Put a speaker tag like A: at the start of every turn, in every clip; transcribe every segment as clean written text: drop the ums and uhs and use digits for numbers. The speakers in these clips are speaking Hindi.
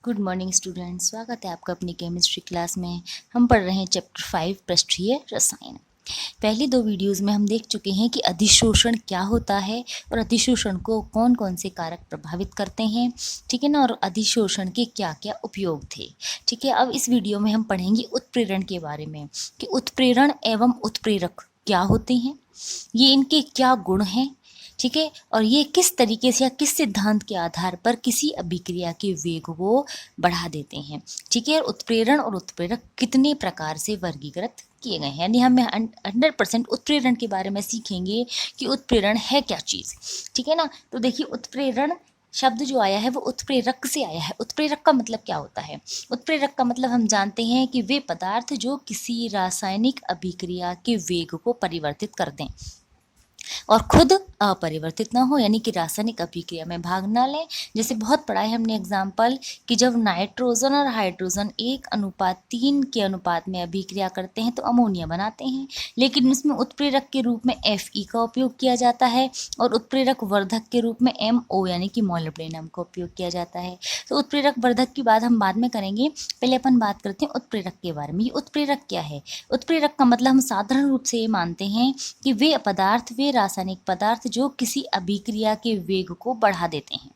A: गुड मॉर्निंग स्टूडेंट्स, स्वागत है आपका अपनी केमिस्ट्री क्लास में। हम पढ़ रहे हैं चैप्टर 5 पृष्ठीय रसायन। पहली दो वीडियोस में हम देख चुके हैं कि अधिशोषण क्या होता है और अधिशोषण को कौन कौन से कारक प्रभावित करते हैं, ठीक है ना, और अधिशोषण के क्या क्या उपयोग थे। ठीक है, अब इस वीडियो में हम पढ़ेंगे उत्प्रेरण के बारे में कि उत्प्रेरण एवं उत्प्रेरक क्या होते हैं, ये इनके क्या गुण हैं, ठीक है, और ये किस तरीके से या किस सिद्धांत के आधार पर किसी अभिक्रिया के वेग को बढ़ा देते हैं। ठीक है, उत्प्रेरण और उत्प्रेरक कितने प्रकार से वर्गीकृत किए गए हैं, यानी हम 100% उत्प्रेरण के बारे में सीखेंगे कि उत्प्रेरण है क्या चीज़। ठीक है ना, तो देखिए उत्प्रेरण शब्द जो आया है वो उत्प्रेरक से आया है। उत्प्रेरक का मतलब क्या होता है? उत्प्रेरक का मतलब हम जानते हैं कि वे पदार्थ जो किसी रासायनिक अभिक्रिया के वेग को परिवर्तित कर दें और खुद अपरिवर्तित ना हो, यानी कि रासायनिक अभिक्रिया में भाग ना लें। जैसे बहुत पढ़ा है हमने एग्जाम्पल कि जब नाइट्रोजन और हाइड्रोजन 1:3 के अनुपात में अभिक्रिया करते हैं तो अमोनिया बनाते हैं, लेकिन इसमें उत्प्रेरक के रूप में Fe का उपयोग किया जाता है और उत्प्रेरक वर्धक के रूप में MO यानी कि मोलिब्डेनम का उपयोग किया जाता है। तो उत्प्रेरक वर्धक की बात हम बाद में करेंगे, पहले अपन बात करते हैं उत्प्रेरक के बारे में। ये उत्प्रेरक क्या है? उत्प्रेरक का मतलब हम साधारण रूप से ये मानते हैं कि वे पदार्थ, वे रासायनिक पदार्थ जो किसी अभिक्रिया के वेग को बढ़ा देते हैं।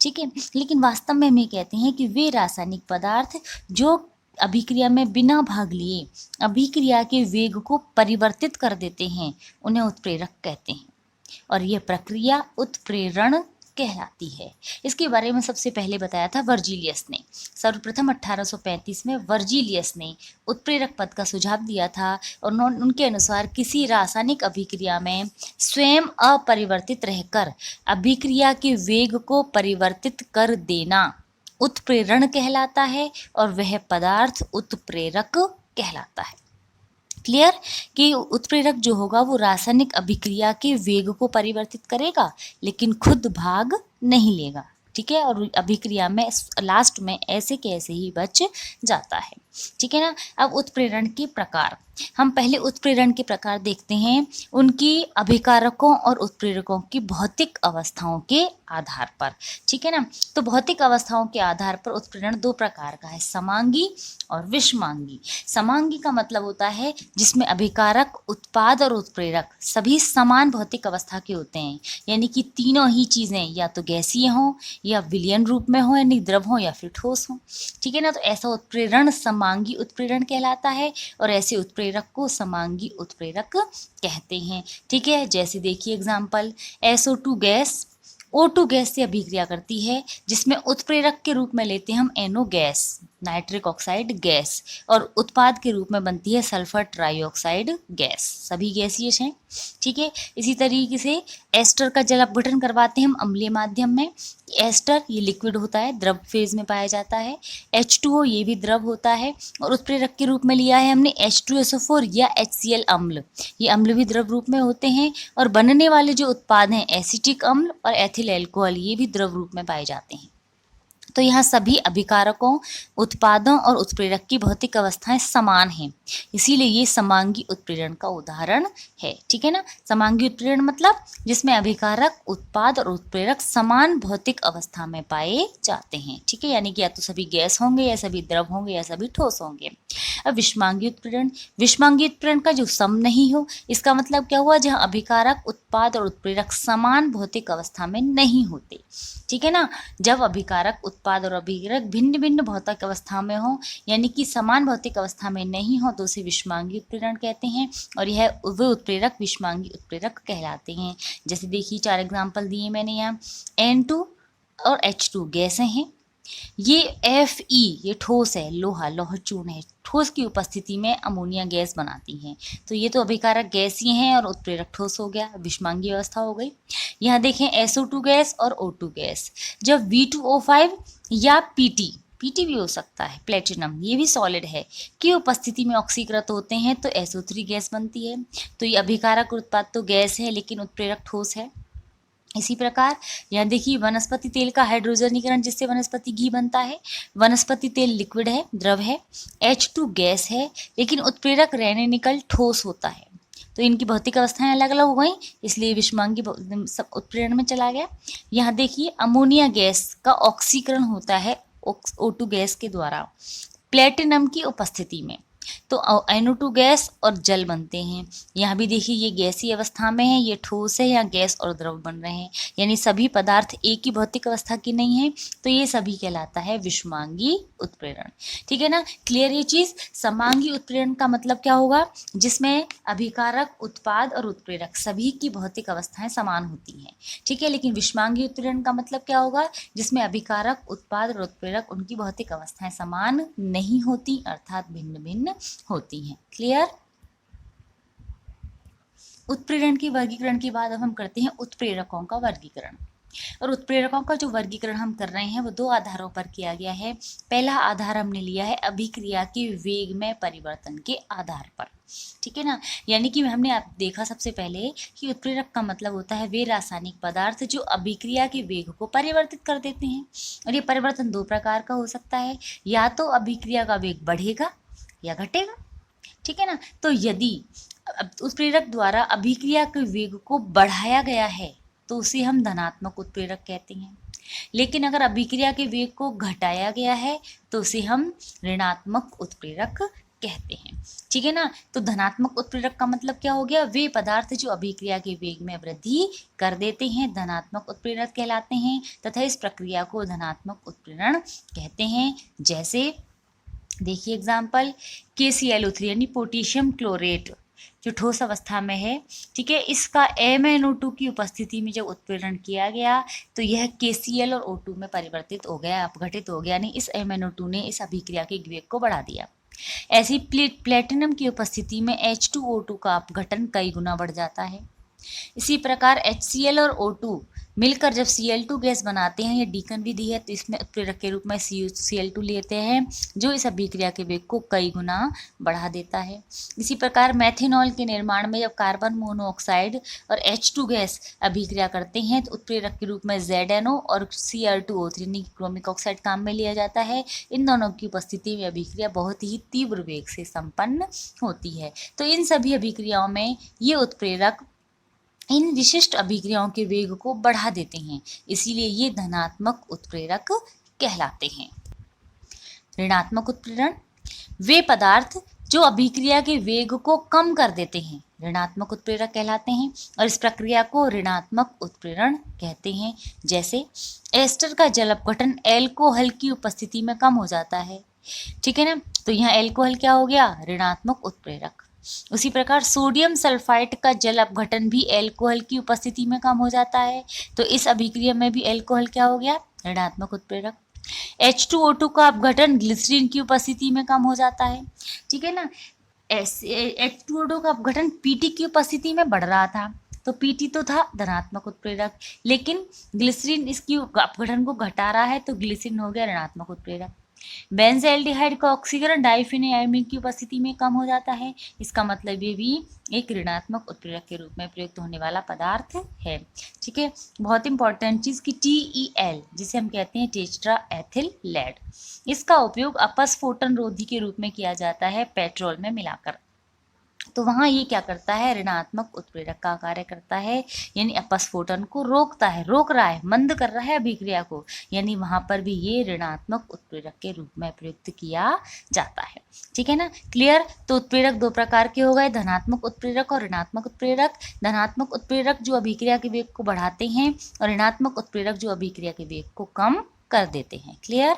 A: ठीक है, लेकिन वास्तव में हम ये कहते हैं कि वे रासायनिक पदार्थ जो अभिक्रिया में बिना भाग लिए अभिक्रिया के वेग को परिवर्तित कर देते हैं, उन्हें उत्प्रेरक कहते हैं और यह प्रक्रिया उत्प्रेरण कहलाती है। इसके बारे में सबसे पहले बताया था वर्जीलियस ने। सर्वप्रथम 1835 में वर्जीलियस ने उत्प्रेरक पद का सुझाव दिया था और उनके अनुसार किसी रासायनिक अभिक्रिया में स्वयं अपरिवर्तित रहकर अभिक्रिया के वेग को परिवर्तित कर देना उत्प्रेरण कहलाता है और वह पदार्थ उत्प्रेरक कहलाता है। क्लियर कि उत्प्रेरक जो होगा वो रासायनिक अभिक्रिया के वेग को परिवर्तित करेगा लेकिन खुद भाग नहीं लेगा। ठीक है, और अभिक्रिया में लास्ट में ऐसे के ऐसे ही बच जाता है। ठीक है ना। अब उत्प्रेरण के प्रकार, हम पहले उत्प्रेरण के प्रकार देखते हैं उनकी अभिकारकों और उत्प्रेरकों की भौतिक अवस्थाओं के आधार पर। ठीक है ना, तो भौतिक अवस्थाओं के आधार पर उत्प्रेरण दो प्रकार का है, समांगी और विषमांगी। समांगी का मतलब होता है जिसमें अभिकारक, उत्पाद और उत्प्रेरक सभी समान भौतिक अवस्था के होते हैं, यानी कि तीनों ही चीज़ें या तो गैसीय हों या विलयन रूप में हो, यानी द्रव हो या फिर ठोस हो। ठीक है ना, तो ऐसा उत्प्रेरण समांगी उत्प्रेरण कहलाता है और ऐसे उत्प्रेरक को समांगी उत्प्रेरक कहते हैं। ठीक है, जैसे देखिए example, SO2 gas O2 gas से अभिक्रिया करती है जिसमें उत्प्रेरक के रूप में लेते हैं हम NO gas, nitric oxide gas, और उत्पाद के रूप में बनती है सल्फर ट्राईऑक्साइड गैस। सभी गैसीय हैं। ठीक है, इसी तरीके से एस्टर का जल अपघटन करवाते हैं हम अम्लीय माध्यम में। एस्टर ये लिक्विड होता है, द्रव फेज में पाया जाता है। H2O ये भी द्रव होता है और उत्प्रेरक के रूप में लिया है हमने H2SO4 या HCl अम्ल, ये अम्ल भी द्रव रूप में होते हैं। और बनने वाले जो उत्पाद हैं एसिटिक अम्ल और एथिल एल्कोहल, ये भी द्रव रूप में पाए जाते हैं। तो यहाँ सभी अभिकारकों, उत्पादों और उत्प्रेरक की भौतिक अवस्थाएं समान हैं, इसीलिए ये समांगी उत्प्रेरण का उदाहरण है। ठीक है ना, समांगी उत्प्रेरण मतलब जिसमें अभिकारक, उत्पाद और उत्प्रेरक समान भौतिक अवस्था में पाए जाते हैं। ठीक है, यानी कि या तो सभी गैस होंगे या सभी द्रव होंगे या सभी ठोस होंगे। अब विषमांगी उत्प्रेरण, विषमांगी उत्प्रेरण का जो सम नहीं हो, इसका मतलब क्या हुआ, जहाँ अभिकारक, उत्पाद और उत्प्रेरक समान भौतिक अवस्था में नहीं होते। ठीक है ना, जब अभिकारक, उत्पाद और अभिकारक भिन्न भिन्न भौतिक अवस्था में हो, यानी कि समान भौतिक अवस्था में नहीं हो, तो उसे विषमांगी उत्प्रेरण कहते हैं और यह वे उत्प्रेरक विषमांगी उत्प्रेरक कहलाते हैं। जैसे देखिए 4 एग्जाम्पल दिए मैंने यहाँ। N2 और H2 गैसें हैं, ये Fe ये ठोस है, लौह चूर्ण है, ठोस की उपस्थिति में अमोनिया गैस बनाती हैं, तो ये तो अभिकारक गैस ही हैं और उत्प्रेरक ठोस हो गया, विषमांगी अवस्था हो गई। यहाँ देखें SO2 गैस और O2 गैस, जब V2O5 या पीटी भी हो सकता है, प्लेटिनम ये भी सॉलिड है, की उपस्थिति में ऑक्सीकृत होते हैं तो SO3 गैस बनती है। तो ये अभिकारक उत्पाद तो गैस है लेकिन उत्प्रेरक ठोस है। इसी प्रकार यहाँ देखिए वनस्पति तेल का हाइड्रोजनीकरण जिससे वनस्पति घी बनता है। वनस्पति तेल लिक्विड है, द्रव है, H2 गैस है लेकिन उत्प्रेरक रेनिकल ठोस होता है, तो इनकी भौतिक अवस्थाएं अलग अलग हो गई, इसलिए विषमांगी सब उत्प्रेरण में चला गया। यहाँ देखिए अमोनिया गैस का ऑक्सीकरण होता है O2 गैस के द्वारा प्लेटिनम की उपस्थिति में, तो NO2 गैस और जल बनते हैं। यहाँ भी देखिए ये गैसीय अवस्था में है, ये ठोस है, या गैस और द्रव बन रहे हैं, यानी सभी पदार्थ एक ही भौतिक अवस्था की नहीं है, तो ये सभी कहलाता है विषमांगी उत्प्रेरण। ठीक है ना, क्लियर ये चीज। समांगी उत्प्रेरण का मतलब क्या होगा, जिसमें अभिकारक, उत्पाद और उत्प्रेरक सभी की भौतिक अवस्थाएं समान होती हैं। ठीक है, लेकिन विषमांगी उत्प्रेरण का मतलब क्या होगा, जिसमें अभिकारक, उत्पाद और उत्प्रेरक उनकी भौतिक अवस्थाएं समान नहीं होती, अर्थात भिन्न भिन्न होती हैं। क्लियर। उत्प्रेरण के वर्गीकरण के बाद अब हम करते हैं उत्प्रेरकों का वर्गीकरण। और उत्प्रेरकों का जो वर्गीकरण हम कर रहे हैं वो दो आधारों पर किया गया है। पहला आधार हमने लिया है अभिक्रिया के वेग में परिवर्तन के आधार पर। ठीक है ना, यानी कि हमने आप देखा सबसे पहले कि उत्प्रेरक का मतलब होता है वे रासायनिक पदार्थ जो अभिक्रिया के वेग को परिवर्तित कर देते हैं। और ये परिवर्तन दो प्रकार का हो सकता है, या तो अभिक्रिया का वेग बढ़ेगा या घटेगा। ठीक है ना, तो यदि उत्प्रेरक द्वारा अभिक्रिया के वेग को बढ़ाया गया है तो उसे हम धनात्मक उत्प्रेरक कहते हैं, लेकिन अगर अभिक्रिया के वेग को घटाया गया है तो उसे हम ऋणात्मक उत्प्रेरक कहते हैं। ठीक है ना, तो धनात्मक उत्प्रेरक का मतलब क्या हो गया, वे पदार्थ जो अभिक्रिया के वेग में वृद्धि कर देते हैं धनात्मक उत्प्रेरक कहलाते हैं, तथा इस प्रक्रिया को धनात्मक उत्प्रेरण कहते हैं। जैसे देखिए एग्जाम्पल, KClO3 यानी पोटेशियम क्लोरेट जो ठोस अवस्था में है, ठीक है, इसका MnO2 की उपस्थिति में जब उत्प्रेरण किया गया तो यह KCl और O2 में परिवर्तित हो गया, अपघटित हो गया, यानी इस MnO2 ने इस अभिक्रिया के वेग को बढ़ा दिया। ऐसी प्लेटिनम की उपस्थिति में H2O2 का अपघटन कई गुना बढ़ जाता है। इसी प्रकार HCl और O2 मिलकर जब Cl2 गैस बनाते हैं, ये डीकन विधि है, तो इसमें उत्प्रेरक के रूप में Cl2 लेते हैं जो इस अभिक्रिया के वेग को कई गुना बढ़ा देता है। इसी प्रकार मेथेनॉल के निर्माण में जब कार्बन मोनोऑक्साइड और H2 गैस अभिक्रिया करते हैं तो उत्प्रेरक के रूप में ZNO और Cr2O3 यानी क्रोमिक ऑक्साइड काम में लिया जाता है। इन दोनों की उपस्थिति में अभिक्रिया बहुत ही तीव्र वेग से संपन्न होती है। तो इन सभी अभिक्रियाओं में ये उत्प्रेरक इन विशिष्ट अभिक्रियाओं के वेग को बढ़ा देते हैं, इसीलिए ये धनात्मक उत्प्रेरक कहलाते हैं। ऋणात्मक उत्प्रेरण, वे पदार्थ जो अभिक्रिया के वेग को कम कर देते हैं ऋणात्मक उत्प्रेरक कहलाते हैं, और इस प्रक्रिया को ऋणात्मक उत्प्रेरण कहते हैं। जैसे एस्टर का जल अपघटन एल्कोहल की उपस्थिति में कम हो जाता है। ठीक है ना, तो यहाँ एल्कोहल क्या हो गया, ऋणात्मक उत्प्रेरक। उसी प्रकार सोडियम सल्फाइड का जल अपघटन भी एल्कोहल की उपस्थिति में कम हो जाता है, तो इस अभिक्रिया में भी एल्कोहल क्या हो गया, ऋणात्मक उत्प्रेरक। H2O2 का अपघटन ग्लिसरीन की उपस्थिति में कम हो जाता है। ठीक है ना, H2O2 का अपघटन PT की उपस्थिति में बढ़ रहा था, तो PT तो था धनात्मक उत्प्रेरक, लेकिन ग्लिसरीन इसकी अपघटन को घटा रहा है, तो ग्लिसरीन हो गया ऋणात्मक उत्प्रेरक। बेंजल्डिहाइड का ऑक्सीकरण डाइफेनिलएमिड की उपस्थिति में कम हो जाता है, इसका मतलब ये भी एक ऋणात्मक उत्प्रेरक के रूप में प्रयुक्त होने वाला पदार्थ है। ठीक है, बहुत इंपॉर्टेंट चीज कि TEL जिसे हम कहते हैं टेट्रा एथिल लेड, इसका उपयोग अपस्फोटन रोधी के रूप में किया जाता है पेट्रोल में मिलाकर। तो वहाँ ये क्या करता है, ऋणात्मक उत्प्रेरक का कार्य करता है, यानी अपस्फोटन को रोकता है, रोक रहा है, मंद कर रहा है अभिक्रिया को, यानी वहाँ पर भी ये ऋणात्मक उत्प्रेरक के रूप में प्रयुक्त किया जाता है। ठीक है ना, क्लियर। तो उत्प्रेरक दो प्रकार के हो गए, धनात्मक उत्प्रेरक और ऋणात्मक उत्प्रेरक। धनात्मक उत्प्रेरक जो अभिक्रिया के वेग को बढ़ाते हैं, और ऋणात्मक उत्प्रेरक जो अभिक्रिया के वेग को कम कर देते हैं। क्लियर।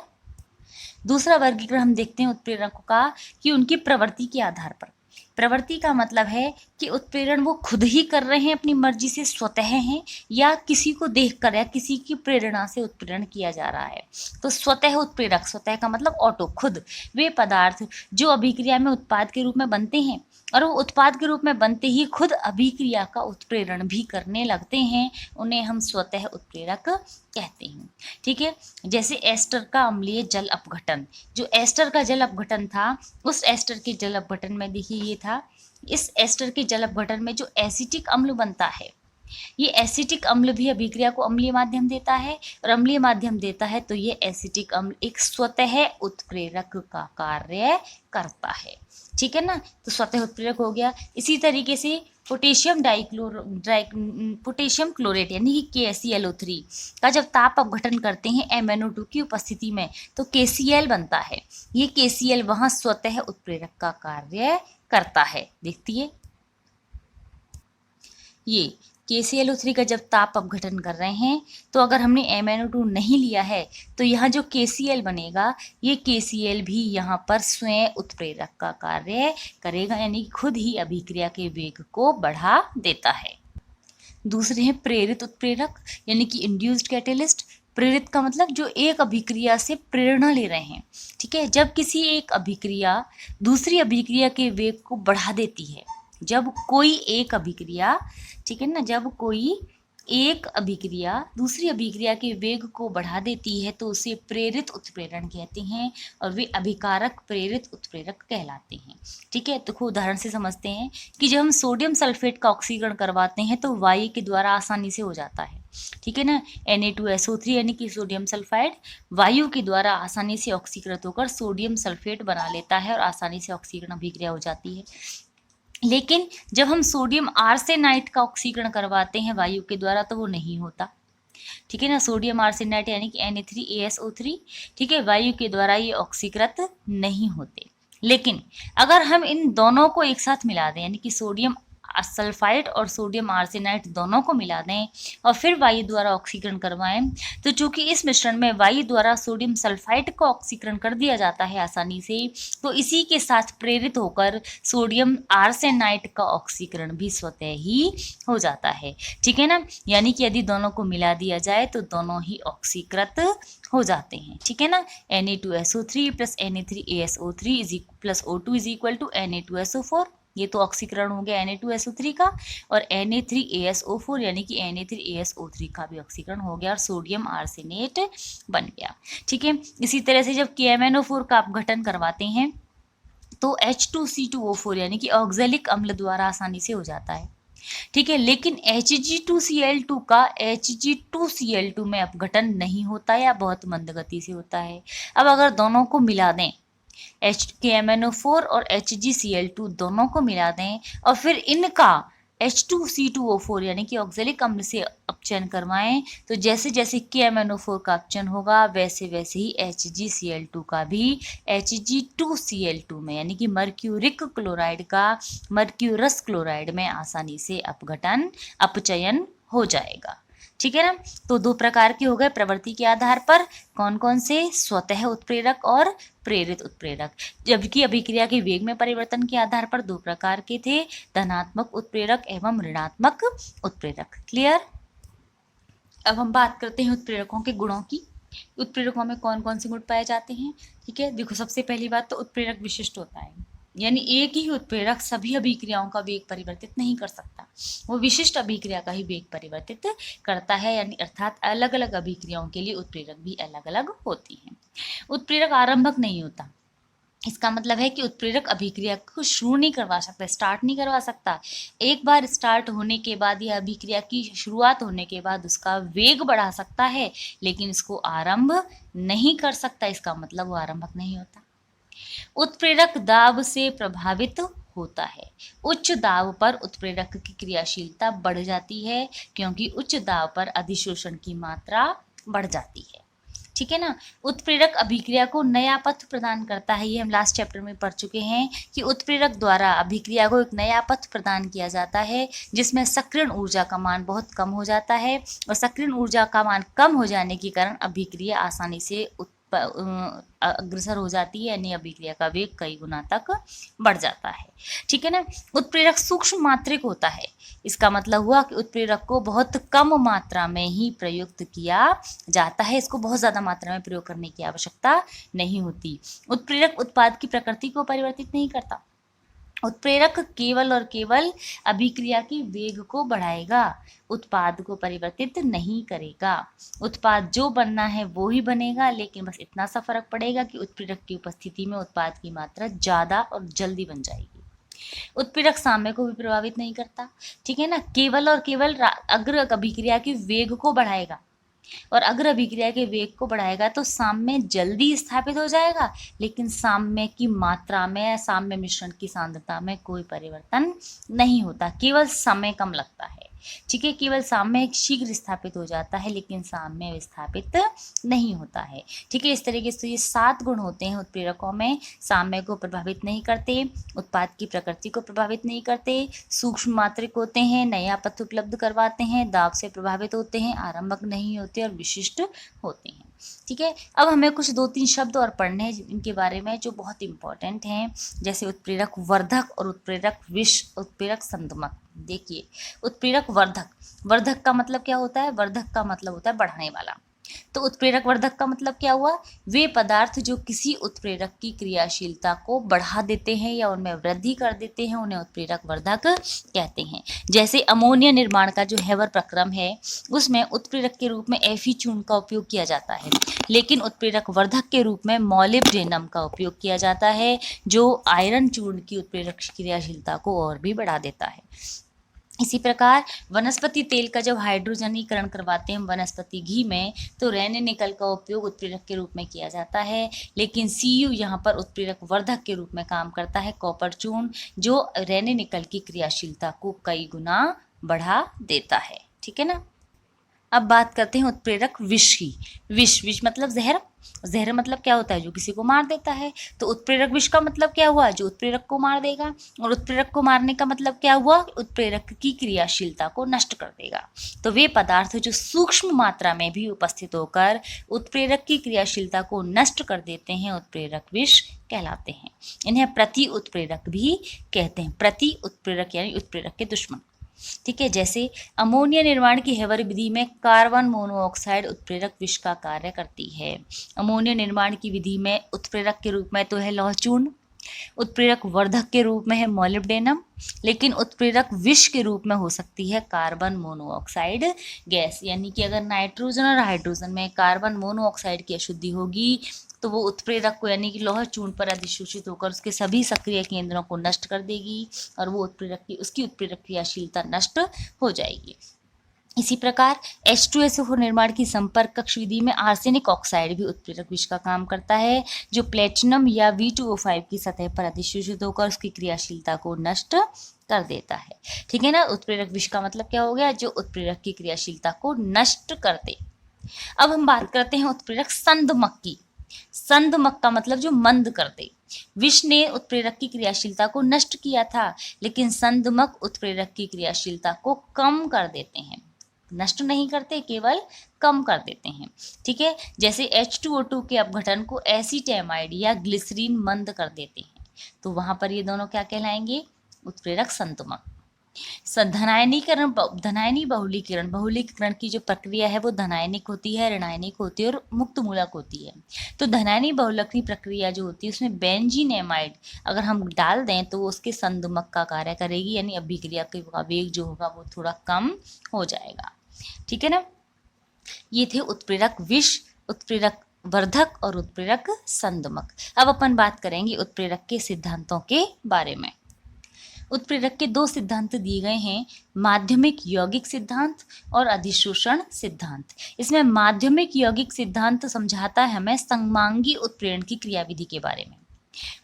A: दूसरा वर्गीकरण हम देखते हैं उत्प्रेरकों का कि उनकी प्रवृत्ति के आधार पर। प्रवृत्ति का मतलब है कि उत्प्रेरण वो खुद ही कर रहे हैं, अपनी मर्जी से स्वतः हैं, या किसी को देखकर या किसी की प्रेरणा से उत्प्रेरण किया जा रहा है। तो स्वतः उत्प्रेरक, स्वतः का मतलब ऑटो, खुद, वे पदार्थ जो अभिक्रिया में उत्पाद के रूप में बनते हैं और वो उत्पाद के रूप में बनते ही खुद अभिक्रिया का उत्प्रेरण भी करने लगते हैं, उन्हें हम स्वतः उत्प्रेरक कहते हैं। ठीक है, जैसे एस्टर का अम्लीय जल अपघटन, जो एस्टर का जल अपघटन था, उस एस्टर के जल अपघटन में देखिए ये था, इस एस्टर के जल अपघटन में जो एसिटिक अम्ल बनता है, ये एसिटिक अम्ल भी अभिक्रिया को अम्लीय माध्यम देता है, और अम्लीय माध्यम देता है तो ये एसिटिक अम्ल एक स्वतः उत्प्रेरक का कार्य करता है। ठीक है ना, तो स्वतः उत्प्रेरक हो गया। इसी तरीके से पोटेशियम क्लोरेट यानी कि KClO3 का जब ताप अपघटन करते हैं MnO2 की उपस्थिति में तो KCl बनता है। ये KCl वहाँ स्वतः उत्प्रेरक का कार्य करता है। देखिए ये KClO3 का जब ताप अपघटन कर रहे हैं तो अगर हमने MnO2 नहीं लिया है तो यहाँ जो KCl बनेगा ये KCl भी यहाँ पर स्वयं उत्प्रेरक का कार्य करेगा, यानी खुद ही अभिक्रिया के वेग को बढ़ा देता है। दूसरे हैं प्रेरित उत्प्रेरक यानी कि इंड्यूस्ड कैटेलिस्ट। प्रेरित का मतलब जो एक अभिक्रिया से प्रेरणा ले रहे हैं। ठीक है, जब किसी एक अभिक्रिया दूसरी अभिक्रिया के वेग को बढ़ा देती है, जब कोई एक अभिक्रिया, ठीक है ना, जब कोई एक अभिक्रिया दूसरी अभिक्रिया के वेग को बढ़ा देती है तो उसे प्रेरित उत्प्रेरण कहते हैं, और वे अभिकारक प्रेरित उत्प्रेरक कहलाते हैं। ठीक है, तो उदाहरण से समझते हैं कि जब हम सोडियम सल्फेट का ऑक्सीकरण करवाते हैं तो वायु के द्वारा आसानी से हो जाता है। ठीक है ना, Na2SO3 यानी कि सोडियम सल्फाइड वायु के द्वारा आसानी से ऑक्सीकृत होकर सोडियम सल्फेट बना लेता है और आसानी से ऑक्सीकरण अभिक्रिया हो जाती है। लेकिन जब हम सोडियम आर्सेनाइट का ऑक्सीकरण करवाते हैं वायु के द्वारा तो वो नहीं होता। ठीक है ना, सोडियम आर्सेनाइट यानी कि Na3ASO3, ठीक है, वायु के द्वारा ये ऑक्सीकृत नहीं होते। लेकिन अगर हम इन दोनों को एक साथ मिला दें, यानी कि सोडियम सल्फाइड और सोडियम आर्सेनाइट दोनों को मिला दें और फिर वायु द्वारा ऑक्सीकरण करवाएं, तो चूंकि इस मिश्रण में वायु द्वारा सोडियम सल्फाइड का ऑक्सीकरण कर दिया जाता है आसानी से, तो इसी के साथ प्रेरित होकर सोडियम आर्सेनाइट का ऑक्सीकरण भी स्वतः ही हो जाता है। ठीक है ना, यानी कि यदि दोनों को मिला दिया जाए तो दोनों ही ऑक्सीकृत हो जाते हैं। ठीक है ना, Na2SO3 plus Na3ASO3 plus O2 is equal to Na2SO4। ये तो ऑक्सीकरण हो गया Na2SO3 का, और Na3ASO4 यानी कि Na3ASO3 का भी ऑक्सीकरण हो गया और सोडियम आर्सेनेट बन गया। ठीक है, इसी तरह से जब KMnO4 का अपघटन करवाते हैं तो H2C2O4 यानी कि ऑक्जेलिक अम्ल द्वारा आसानी से हो जाता है। ठीक है, लेकिन Hg2Cl2 का Hg2Cl2 में अपघटन नहीं होता या बहुत मंद गति से होता है। अब अगर दोनों को मिला दें, KMnO4 और HgCl2 दोनों को मिला दें और फिर इनका H2C2O4 यानी कि ऑक्जेलिक अम्ल से अपचयन करवाएं, तो जैसे जैसे KMnO4 का अपचयन होगा वैसे वैसे ही HgCl2 का भी Hg2Cl2 में यानी कि मर्क्यूरिक क्लोराइड का मर्क्यूरस क्लोराइड में आसानी से अपचयन हो जाएगा। ठीक है ना, तो दो प्रकार के हो गए प्रवृत्ति के आधार पर, कौन कौन से, स्वतः उत्प्रेरक और प्रेरित उत्प्रेरक। जबकि अभिक्रिया के वेग में परिवर्तन के आधार पर दो प्रकार के थे, धनात्मक उत्प्रेरक एवं ऋणात्मक उत्प्रेरक। क्लियर। अब हम बात करते हैं उत्प्रेरकों के गुणों की। उत्प्रेरकों में कौन कौन से गुण पाए जाते हैं। ठीक है, देखो सबसे पहली बात तो उत्प्रेरक विशिष्ट होता है, यानी एक ही उत्प्रेरक सभी अभिक्रियाओं का वेग परिवर्तित नहीं कर सकता, वो विशिष्ट अभिक्रिया का ही वेग परिवर्तित करता है, यानी अर्थात अलग अलग अभिक्रियाओं के लिए उत्प्रेरक भी अलग अलग होती हैं। उत्प्रेरक आरंभक नहीं होता, इसका मतलब है कि उत्प्रेरक अभिक्रिया को शुरू नहीं करवा सकता, स्टार्ट नहीं करवा सकता। एक बार स्टार्ट होने के बाद या अभिक्रिया की शुरुआत होने के बाद उसका वेग बढ़ा सकता है, लेकिन इसको आरंभ नहीं कर सकता, इसका मतलब वो आरंभक नहीं होता। उत्प्रेरक दाब से प्रभावित होता है। उच्च दाब पर उत्प्रेरक की क्रियाशीलता बढ़ जाती है, क्योंकि उच्च दाब पर अधिशोषण की मात्रा बढ़ जाती है। ठीक है ना, उत्प्रेरक अभिक्रिया को नया पथ प्रदान करता है। ये हम लास्ट चैप्टर में पढ़ चुके हैं कि उत्प्रेरक द्वारा अभिक्रिया को एक नया पथ प्रदान किया जाता है, जिसमें सक्रियण ऊर्जा का मान बहुत कम हो जाता है, और सक्रियण ऊर्जा का मान कम हो जाने के कारण अभिक्रिया आसानी से अग्रसर हो जाती है, यानी अभिक्रिया का वेग कई गुना तक बढ़ जाता है। ठीक है ना, उत्प्रेरक सूक्ष्म मात्रिक होता है। इसका मतलब हुआ कि उत्प्रेरक को बहुत कम मात्रा में ही प्रयुक्त किया जाता है, इसको बहुत ज़्यादा मात्रा में प्रयोग करने की आवश्यकता नहीं होती। उत्प्रेरक उत्पाद की प्रकृति को परिवर्तित नहीं करता। उत्प्रेरक केवल और केवल अभिक्रिया के वेग को बढ़ाएगा, उत्पाद को परिवर्तित नहीं करेगा। उत्पाद जो बनना है वो ही बनेगा, लेकिन बस इतना सा फर्क पड़ेगा कि उत्प्रेरक की उपस्थिति में उत्पाद की मात्रा ज़्यादा और जल्दी बन जाएगी। उत्प्रेरक साम्य को भी प्रभावित नहीं करता, ठीक है ना। केवल और केवल अग्र अभिक्रिया के वेग को बढ़ाएगा, और अग्र अभिक्रिया के वेग को बढ़ाएगा तो साम्य जल्दी स्थापित हो जाएगा, लेकिन साम्य की मात्रा में, साम्य मिश्रण की सांद्रता में कोई परिवर्तन नहीं होता, केवल समय कम लगता है, ठीक है। केवल साम्य शीघ्र स्थापित हो जाता है, लेकिन साम्य विस्थापित नहीं होता है, ठीक है। इस तरीके से ये 7 गुण होते हैं उत्प्रेरकों में। साम्य को प्रभावित नहीं करते, उत्पाद की प्रकृति को प्रभावित नहीं करते, सूक्ष्म मात्रिक होते हैं, नया पथ उपलब्ध करवाते हैं, दाब से प्रभावित होते हैं, आरंभक नहीं होते और विशिष्ट होते हैं, ठीक है। अब हमें कुछ 2-3 शब्द और पढ़ने हैं इनके बारे में जो बहुत इंपॉर्टेंट हैं, जैसे उत्प्रेरक वर्धक और उत्प्रेरक विष, उत्प्रेरक संदमक। देखिए, उत्प्रेरक वर्धक, वर्धक का मतलब क्या होता है? वर्धक का मतलब होता है बढ़ाने वाला। तो उत्प्रेरक वर्धक का मतलब क्या हुआ? वे पदार्थ जो किसी उत्प्रेरक की क्रियाशीलता को बढ़ा देते हैं या उनमें वृद्धि कर देते हैं, उन्हें उत्प्रेरक वर्धक कहते हैं। जैसे अमोनिया निर्माण का जो हेवर प्रक्रम है, उसमें उत्प्रेरक के रूप में Fe चूर्ण का उपयोग किया जाता है, लेकिन उत्प्रेरक वर्धक के रूप में मॉलिब्डेनम का उपयोग किया जाता है, जो आयरन चूर्ण की उत्प्रेरक क्रियाशीलता को और भी बढ़ा देता है। इसी प्रकार वनस्पति तेल का जब हाइड्रोजनीकरण करवाते हैं वनस्पति घी में, तो रेने निकल का उपयोग उत्प्रेरक के रूप में किया जाता है, लेकिन Cu यहाँ पर उत्प्रेरक वर्धक के रूप में काम करता है, कॉपर चूर्ण, जो रेने निकल की क्रियाशीलता को कई गुना बढ़ा देता है, ठीक है ना। अब बात करते हैं उत्प्रेरक विष की। विष मतलब जहर, जहर मतलब क्या होता है? जो किसी को मार देता है। तो उत्प्रेरक विष का मतलब क्या हुआ? जो उत्प्रेरक को मार देगा। और उत्प्रेरक को मारने का मतलब क्या हुआ? उत्प्रेरक की क्रियाशीलता को नष्ट कर देगा। तो वे पदार्थ जो सूक्ष्म मात्रा में भी उपस्थित होकर उत्प्रेरक की क्रियाशीलता को नष्ट कर देते हैं, उत्प्रेरक विष कहलाते हैं। इन्हें प्रति उत्प्रेरक भी कहते हैं। प्रति उत्प्रेरक यानी उत्प्रेरक के दुश्मन, ठीक है। जैसे अमोनिया निर्माण की हेवर विधि में कार्बन मोनोऑक्साइड उत्प्रेरक विष का कार्य करती है। अमोनिया निर्माण की विधि में उत्प्रेरक के रूप में तो है लौह चूर्ण, उत्प्रेरक वर्धक के रूप में है मॉलिब्डेनम, लेकिन उत्प्रेरक विष के रूप में हो सकती है कार्बन मोनोऑक्साइड गैस। यानी कि अगर नाइट्रोजन और हाइड्रोजन में कार्बन मोनोऑक्साइड की अशुद्धि होगी, तो वो उत्प्रेरक को यानी कि लौह चूर्ण पर अधिशोषित होकर उसके सभी सक्रिय केंद्रों को नष्ट कर देगी, और वो उसकी उत्प्रेरक क्रियाशीलता नष्ट हो जाएगी। इसी प्रकार H2SO4 निर्माण की संपर्क कक्ष विधि में आर्सेनिक ऑक्साइड भी उत्प्रेरक विष का काम करता है, जो प्लेटिनम या V2O5 की सतह पर अधिशोषित होकर उसकी क्रियाशीलता को नष्ट कर देता है, ठीक है ना। उत्प्रेरक विष का मतलब क्या हो गया? जो उत्प्रेरक की क्रियाशीलता को नष्ट कर दे। अब हम बात करते हैं उत्प्रेरक संदमक की। संदमक का मतलब जो मंद कर दे। विष ने उत्प्रेरक की क्रियाशीलता को नष्ट किया था, लेकिन संदमक उत्प्रेरक की क्रियाशीलता को कम कर देते हैं। नष्ट नहीं करते, केवल कम कर देते हैं, ठीक है। जैसे H2O2 के अपघटन को एसीटेमाइड या ग्लिसरीन मंद कर देते हैं, तो वहां पर ये दोनों क्या कहलाएंगे? उत्प्रेरक संदमक। धनायनीकरण, धनायनी बहुलीकरण, बहुलीकरण की जो प्रक्रिया है वो धनायनिक होती है, ऋणायनिक होती है और मुक्त मूलक होती है। तो धनायनी बहुलक प्रक्रिया जो होती है उसमें बेंजीनेमाइड अगर हम डाल दें तो वो उसके संदमक का कार्य करेगी, यानी अभिक्रिया का वेग जो होगा वो थोड़ा कम हो जाएगा, ठीक है ना। ये थे उत्प्रेरक विष, उत्प्रेरक वर्धक और उत्प्रेरक संदमक। अब अपन बात करेंगे उत्प्रेरक के सिद्धांतों के बारे में। उत्प्रेरक के 2 सिद्धांत दिए गए हैं, माध्यमिक यौगिक सिद्धांत और अधिशोषण सिद्धांत। इसमें माध्यमिक यौगिक सिद्धांत समझाता है हमें सममांगी उत्प्रेरण की क्रियाविधि के बारे में,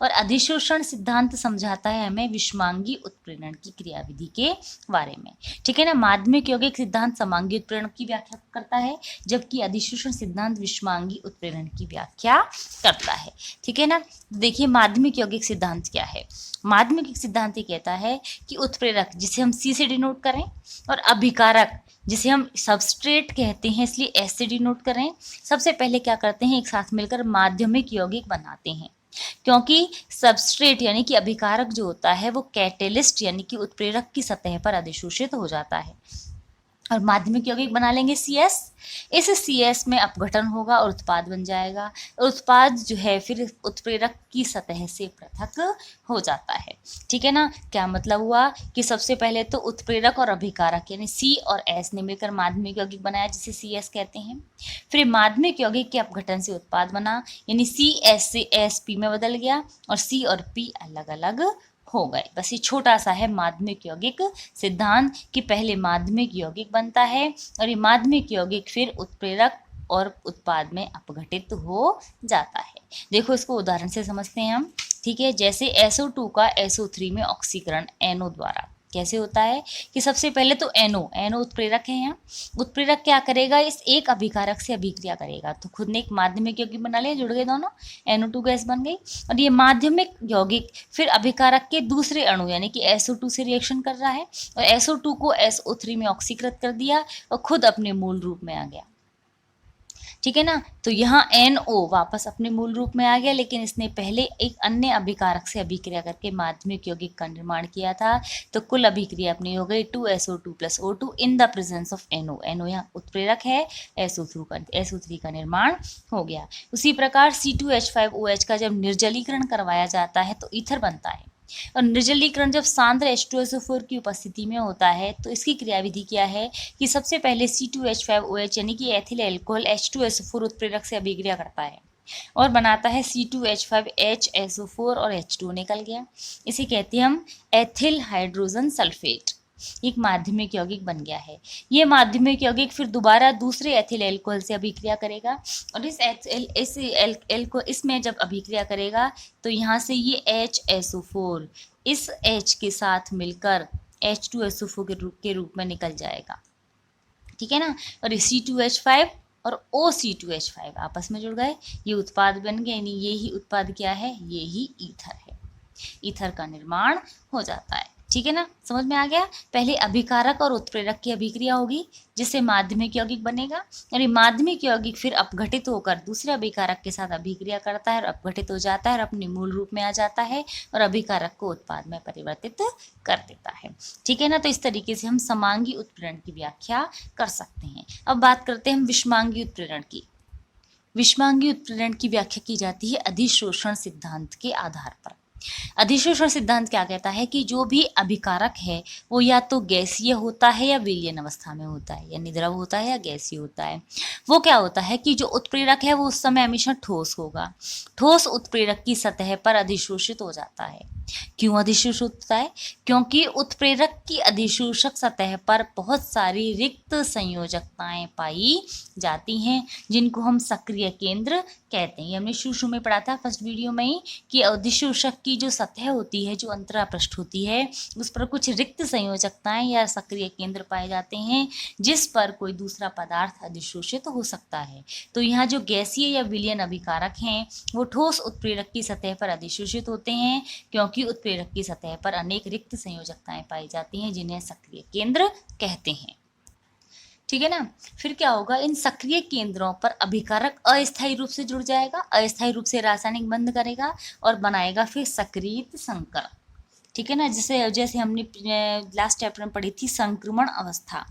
A: और अधिशोषण सिद्धांत समझाता है हमें विषमांगी उत्प्रेरण की क्रियाविधि के बारे में, ठीक है ना। माध्यमिक यौगिक सिद्धांत समांगी उत्प्रेरण की व्याख्या करता है, जबकि अधिशोषण सिद्धांत विषमांगी उत्प्रेरण की व्याख्या करता है, ठीक है ना। देखिए माध्यमिक यौगिक सिद्धांत क्या है। माध्यमिक सिद्धांत ये कहता है कि उत्प्रेरक जिसे हम C से डिनोट करें, और अभिकारक जिसे हम सबस्ट्रेट कहते हैं इसलिए S से डिनोट करें, सबसे पहले क्या करते हैं? एक साथ मिलकर माध्यमिक यौगिक बनाते हैं, क्योंकि सबस्ट्रेट यानी कि अभिकारक जो होता है वो कैटेलिस्ट यानी कि उत्प्रेरक की सतह पर अधिशोषित हो जाता है, और माध्यमिक यौगिक बना लेंगे CS। इस CS में अपघटन होगा और उत्पाद बन जाएगा, और उत्पाद जो है फिर उत्प्रेरक की सतह से पृथक हो जाता है, ठीक है ना। क्या मतलब हुआ कि सबसे पहले तो उत्प्रेरक और अभिकारक यानी C और S ने मिलकर माध्यमिक यौगिक बनाया जिसे CS कहते हैं। फिर माध्यमिक यौगिक के अपघटन से उत्पाद बना, यानी CS से SP में बदल गया और C और P अलग अलग हो गए। बस ये छोटा सा है माध्यमिक यौगिक सिद्धांत कि पहले माध्यमिक यौगिक बनता है और ये माध्यमिक यौगिक फिर उत्प्रेरक और उत्पाद में अपघटित हो जाता है। देखो इसको उदाहरण से समझते हैं हम, ठीक है। जैसे SO2 का SO3 में ऑक्सीकरण NO द्वारा कैसे होता है कि सबसे पहले तो NO उत्प्रेरक है। यहाँ उत्प्रेरक क्या करेगा, इस एक अभिकारक से अभिक्रिया करेगा तो खुद ने एक माध्यमिक यौगिक बना लिया, जुड़ गए दोनों, NO2 गैस बन गई। और ये माध्यमिक यौगिक फिर अभिकारक के दूसरे अणु यानी कि SO2 से रिएक्शन कर रहा है और SO2 को SO3 में ऑक्सीकृत कर दिया और खुद अपने मूल रूप में आ गया, ठीक है ना। तो यहाँ NO वापस अपने मूल रूप में आ गया, लेकिन इसने पहले एक अन्य अभिकारक से अभिक्रिया करके माध्यमिक यौगिक का निर्माण किया था। तो कुल अभिक्रिया अपनी हो गई 2SO2 + O2 in the presence of NO यहाँ उत्प्रेरक है, SO3 का निर्माण हो गया। उसी प्रकार C2H5OH का जब निर्जलीकरण करवाया जाता है तो ईथर बनता है और निर्जलीकरण जब सांद्र H2SO4 की उपस्थिति में होता है तो इसकी क्रियाविधि क्या है कि सबसे पहले C2H5OH यानी कि एथिल अल्कोहल H2SO4 उत्प्रेरक से अभिक्रिया करता है और बनाता है C2H5HSO4 और H2 निकल गया। इसे कहते हैं हम एथिल हाइड्रोजन सल्फेट, एक माध्यमिक यौगिक बन गया है। ये माध्यमिक यौगिक फिर दोबारा दूसरे एथिल अल्कोहल से अभिक्रिया करेगा और इसमें जब अभिक्रिया करेगा तो यहाँ से ये HSO4 इस H के साथ मिलकर H2SO4 के रूप में निकल जाएगा, ठीक है ना। और C2H5 और OC2H5 आपस में जुड़ गए, ये उत्पाद बन गए, यानी ये ही उत्पाद क्या है, ये ही ईथर है। ईथर का निर्माण हो जाता है, ठीक है ना, समझ में आ गया। पहले अभिकारक और उत्प्रेरक की अभिक्रिया होगी जिससे माध्यमिक यौगिक बनेगा और ये माध्यमिक यौगिक फिर अपघटित होकर दूसरे अभिकारक के साथ अभिक्रिया करता है और अपघटित हो जाता है और अपने मूल रूप में आ जाता है और अभिकारक को उत्पाद में परिवर्तित कर देता है, ठीक है ना। तो इस तरीके से हम समांगी उत्प्रेरण की व्याख्या कर सकते हैं। अब बात करते हैं हम विषमांगी उत्प्रेरण की। विषमांगी उत्प्रेरण की व्याख्या की जाती है अधिशोषण सिद्धांत के आधार पर। अधिशोषण सिद्धांत क्या कहता है कि जो भी अभिकारक है वो या तो गैसीय होता है या विलयन अवस्था में होता है, यानी द्रव होता है या गैसीय होता है। वो क्या होता है कि जो उत्प्रेरक है वो उस समय हमेशा ठोस होगा। ठोस उत्प्रेरक की सतह पर अधिशोषित हो जाता है। क्यों अधिशोषित होता है, क्योंकि उत्प्रेरक की अधिशोषक सतह पर बहुत सारी रिक्त संयोजकताएं पाई जाती हैं जिनको हम सक्रिय केंद्र कहते हैं। हमने शुरू में पढ़ा था फर्स्ट वीडियो में ही कि अधिशोषक की जो सतह होती है, जो अंतरापृष्ठ होती है, उस पर कुछ रिक्त संयोजकताएं या सक्रिय केंद्र पाए जाते हैं जिस पर कोई दूसरा पदार्थ अधिशोषित हो सकता है। तो यहाँ जो गैसीय या विलयन अभिकारक हैं वो ठोस उत्प्रेरक की सतह पर अधिशोषित होते हैं क्योंकि उत्प्रेरक की सतह पर अनेक रिक्त संयोजकताएं पाई जाती हैं जिन्हें सक्रिय केंद्र कहते हैं, ठीक है ना। फिर क्या होगा, इन सक्रिय केंद्रों पर अभिकारक अस्थायी रूप से जुड़ जाएगा, अस्थायी रूप से रासायनिक बंध करेगा और बनाएगा फिर सक्रियत संकर, ठीक है ना। जैसे हमने लास्ट चैप्टर में पढ़ी थी संक्रमण अवस्था,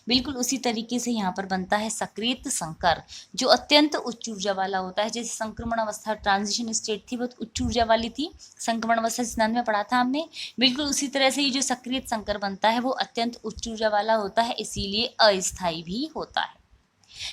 A: बिल्कुल उसी तरीके से यहाँ पर बनता है सक्रियत संकर जो अत्यंत उच्च ऊर्जा वाला होता है। जैसे संक्रमण अवस्था ट्रांजिशन स्टेट थी बहुत उच्च ऊर्जा वाली थी, संक्रमण अवस्था सिद्धांत में पढ़ा था हमने, बिल्कुल उसी तरह से ये जो सक्रियत संकर बनता है वो अत्यंत उच्च ऊर्जा वाला होता है, इसीलिए अस्थायी भी होता है,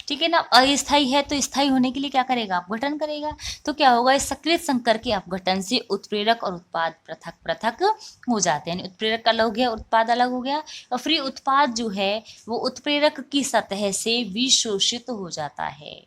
A: ठीक है ना। अस्थायी है तो स्थायी होने के लिए क्या करेगा, अपघटन करेगा। तो क्या होगा, इस सक्रिय संकर के अपघटन से उत्प्रेरक और उत्पाद पृथक पृथक हो जाते हैं, उत्प्रेरक अलग हो गया, उत्पाद अलग हो गया और फिर उत्पाद जो है वो उत्प्रेरक की सतह से विशोषित हो जाता है,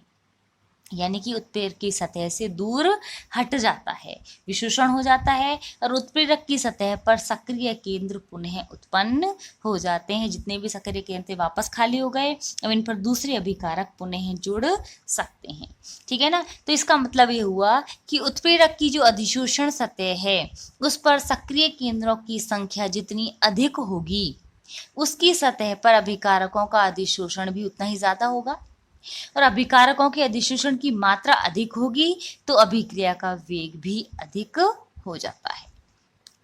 A: यानी कि उत्प्रेरक की सतह से दूर हट जाता है, विशोषण हो जाता है और उत्प्रेरक की सतह पर सक्रिय केंद्र पुनः उत्पन्न हो जाते हैं। जितने भी सक्रिय केंद्र थे वापस खाली हो गए, अब इन पर दूसरे अभिकारक पुनः जुड़ सकते हैं, ठीक है ना। तो इसका मतलब ये हुआ कि उत्प्रेरक की जो अधिशोषण सतह है उस पर सक्रिय केंद्रों की संख्या जितनी अधिक होगी उसकी सतह पर अभिकारकों का अधिशोषण भी उतना ही ज्यादा होगा और अभिकारकों के अधिशोषण की मात्रा अधिक होगी तो अभिक्रिया का वेग भी अधिक हो जाता है,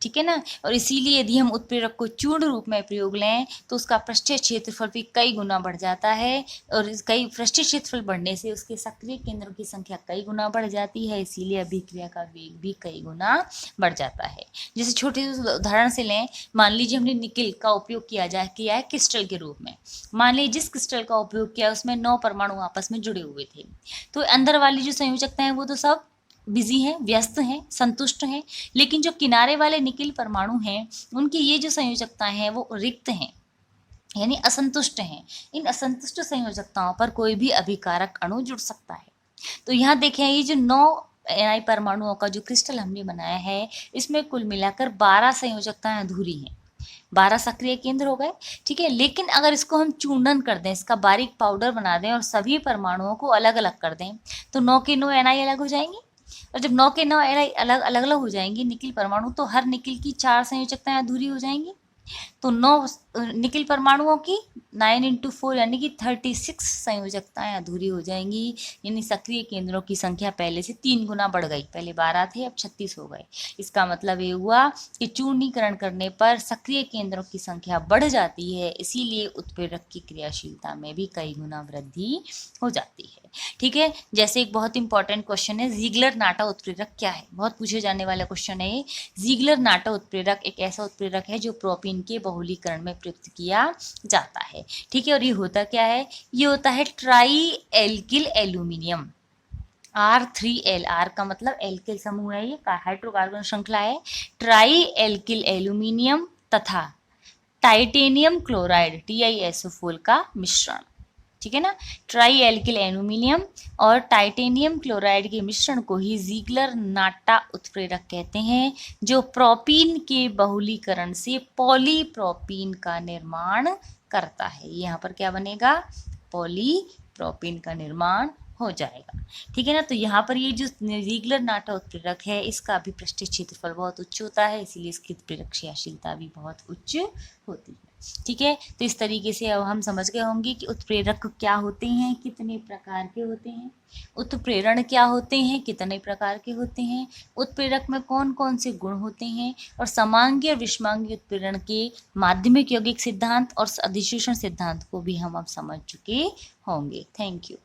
A: ठीक है ना। और इसीलिए यदि हम उत्प्रेरक को चूर्ण रूप में प्रयोग लें तो उसका पृष्ठीय क्षेत्रफल भी कई गुना बढ़ जाता है और इस कई पृष्ठीय क्षेत्रफल बढ़ने से उसके सक्रिय केंद्रों की संख्या कई गुना बढ़ जाती है, इसीलिए अभिक्रिया का वेग भी कई गुना बढ़ जाता है। जैसे छोटे उदाहरण से लें, मान लीजिए हमने निकिल का उपयोग किया है क्रिस्टल के रूप में। मान लीजिए जिस क्रिस्टल का उपयोग किया उसमें 9 परमाणु आपस में जुड़े हुए थे, तो अंदर वाली जो संयोजकता है वो तो सब बिजी हैं, व्यस्त हैं, संतुष्ट हैं, लेकिन जो किनारे वाले निकिल परमाणु हैं उनकी ये जो संयोजकताएं हैं वो रिक्त हैं, यानी असंतुष्ट हैं। इन असंतुष्ट संयोजकताओं पर कोई भी अभिकारक अणु जुड़ सकता है। तो यहाँ देखें, ये जो 9 Ni परमाणुओं का जो क्रिस्टल हमने बनाया है, इसमें कुल मिलाकर 12 संयोजकताएं अधूरी हैं, 12 सक्रिय केंद्र हो गए, ठीक है। लेकिन अगर इसको हम चूर्णन कर दें, इसका बारीक पाउडर बना दें और सभी परमाणुओं को अलग अलग कर दें, तो 9 के 9 Ni अलग हो जाएंगी। और जब 9 के 9 Ni अलग अलग हो जाएंगी निकिल परमाणु, तो हर निकिल की 4 संयोजकताएं अधूरी हो जाएंगी। तो 9 निकिल परमाणुओं की 9 × 4 यानी कि 36 संयोजकताएं अधूरी हो जाएंगी, यानी सक्रिय केंद्रों की संख्या पहले से 3 गुना बढ़ गई। पहले 12 थे, अब 36 हो गए। इसका मतलब ये हुआ कि चूर्णीकरण करने पर सक्रिय केंद्रों की संख्या बढ़ जाती है, इसीलिए उत्प्रेरक की क्रियाशीलता में भी कई गुना वृद्धि हो जाती है, ठीक है। जैसे एक बहुत इंपॉर्टेंट क्वेश्चन है, ज़ीग्लर नाटा उत्प्रेरक क्या है, बहुत पूछे जाने वाला क्वेश्चन है ये। ज़ीग्लर नाटा उत्प्रेरक एक ऐसा उत्प्रेरक है जो प्रोपीन के बहुलीकरण में प्रयुक्त किया जाता है, ठीक है। और ये होता क्या है, ये होता है try alkyl aluminium, R3L, R का मतलब एल्किल समूह है, ये हाइड्रोकार्बन श्रृंखला है। ट्राई एल्किल एल्यूमिनियम तथा टाइटेनियम क्लोराइड TiSO4 का मिश्रण, ठीक है ना। ट्राई एल्किल एल्यूमिनियम और टाइटेनियम क्लोराइड के मिश्रण को ही ज़ीग्लर नाटा उत्प्रेरक कहते हैं, जो प्रोपीन के बहुलीकरण से पॉलीप्रोपीन का निर्माण करता है। यहाँ पर क्या बनेगा, पॉलीप्रोपीन का निर्माण हो जाएगा, ठीक है ना। तो यहाँ पर ये जो ज़ीग्लर नाटा उत्प्रेरक है, इसका भी पृष्ठीय क्षेत्रफल बहुत उच्च होता है, इसीलिए इसकी उत्प्रेरक क्रियाशीलता भी बहुत उच्च होती है, ठीक है। तो इस तरीके से अब हम समझ गए होंगे कि उत्प्रेरक क्या होते हैं, कितने प्रकार के होते हैं, उत्प्रेरण क्या होते हैं, कितने प्रकार के होते हैं, उत्प्रेरक में कौन कौन से गुण होते हैं, और समांगी और विषमांगी उत्प्रेरण के माध्यमिक यौगिक सिद्धांत और अधिशोषण सिद्धांत को भी हम अब समझ चुके होंगे। Thank you.